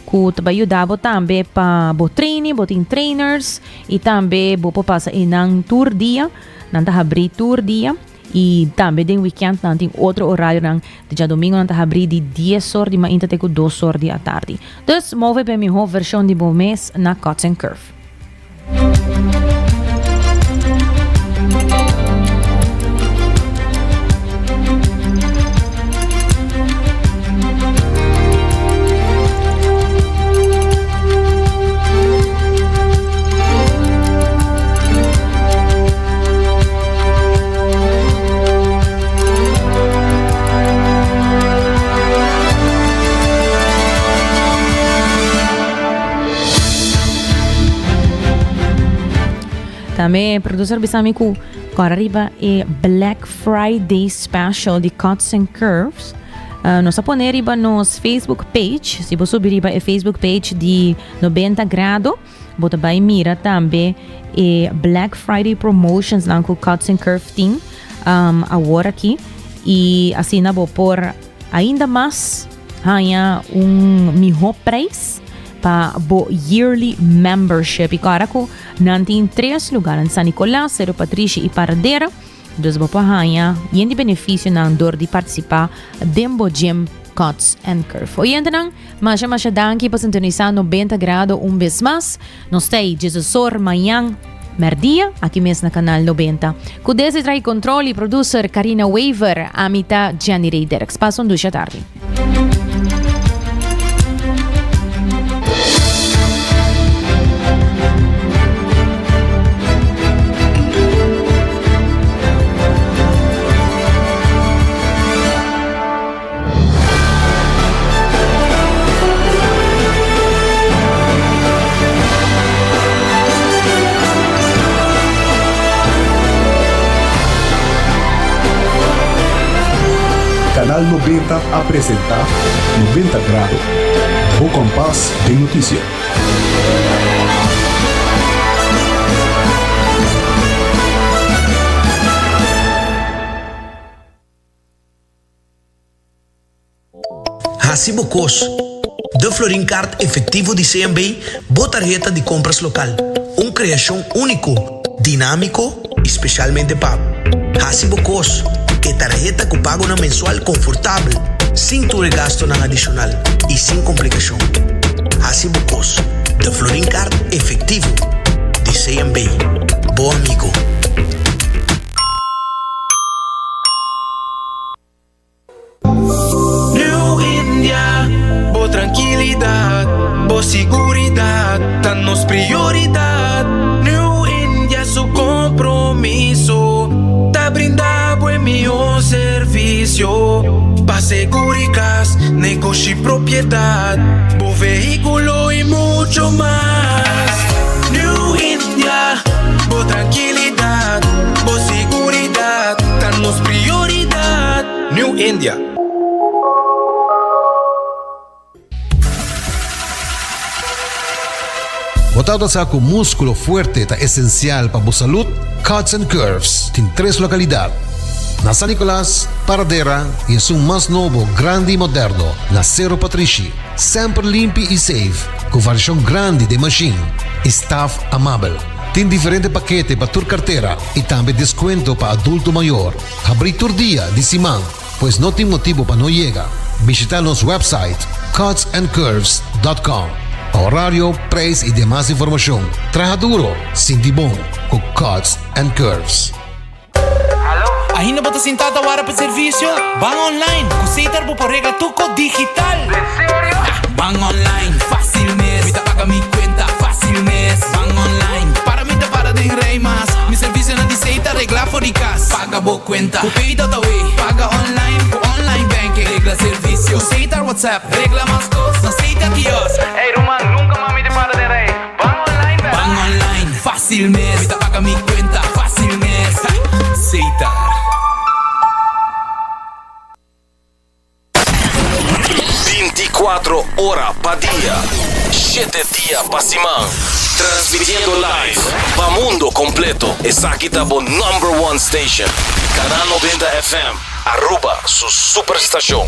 que te vai ajudar também para o training, botin trainers, e também vou passar em tour dia, não está abrir tour dia, e também tem weekend, não tem outro horário, de dia domingo não está abrir de 10 horas de manhã até 2 horas da tarde. Então, move para a minha versão de bom mês na Cuts & Curve. Também, produtor bisami ko arriba e Black Friday Special de Cuts & Curves. Nós poner riba nos Facebook page. Se você subir riba e Facebook page de 90 grado, você vai mira também e Black Friday Promotions lang ko Cuts & Curve team agora aqui. E assim na vou por ainda mais melhor preço para o yearly membership. E agora ko nanti 3 lugares, San Nicolás, Cerro Patricio e Paradera. Dus vou ganhar e de benefício na dor de participar dembo gym Cuts & Curve. Oyente nang, mas danke para sintonizar 90 grado vez mais. Nós temos 16 manhã, merdia, aqui mesmo na canal 90. Com desse trai controle e producer Karina Waver, a mitad Gianni Raider. Passam 2 da tarde. Canal 90 apresenta 90 grados. O compás de notícia. Hacibocos. De Florin Card efetivo de CMB, tarjeta de compras local. Uma criação único, dinâmico, especialmente pago. Hacibocos. Que tarjeta que paga una mensual confortable, sin tu gasto nada adicional y sin complicación. Así buscos, de Florin Card efectivo, de CMB. Bom amigo. New India, bo tranquilidad, bo seguridad, danos prioridad. New India, su compromiso, da brindar mejor servicio, pa' seguridad, negocio y propiedad, bo vehículo y mucho más. New India, bo tranquilidad, bo seguridad, danos prioridad. New India. Botado sa com músculo fuerte ta esencial para a saúde, Cuts & Curves tem 3 localidades. Na San Nicolás, Paradera e é mais novo, grande e moderno, na Cerro Patricio. Sempre limpo e safe, com versão grande de machine. Staff amável. Tem diferente paquete para tu cartera y también descuento para adulto mayor. Abrir tu día de Simán, pues no tem motivo para no llegar. Visitar nuestro website cutsandcurves.com. Horario, preço y demás información. Traja duro, sin tibón, con Cuts and Curves. Ainda bota sentado para o serviço? Van online, consider por rega tuco digital. Sério? Van online, fácil mes. Me paga mi cuenta, fácil mes. Van online, para mim para de rei mas. Mi serviço na diceita regla for di casa. Paga bo cuenta, pay da way. Paga online, com online banking. Regla serviço, aceita WhatsApp. Regla mas cosas, aceita kios. Hey Roman, nunca mami de para de rei. Van online, van online, fácil mes. Me paga mi cuenta, fácil mes. Aceita. 24 horas pa' día, 7 días pa' semana, transmitiendo live pa' mundo completo. Es aquí está por #1 station, Canal 90 FM, Aruba, su superestación.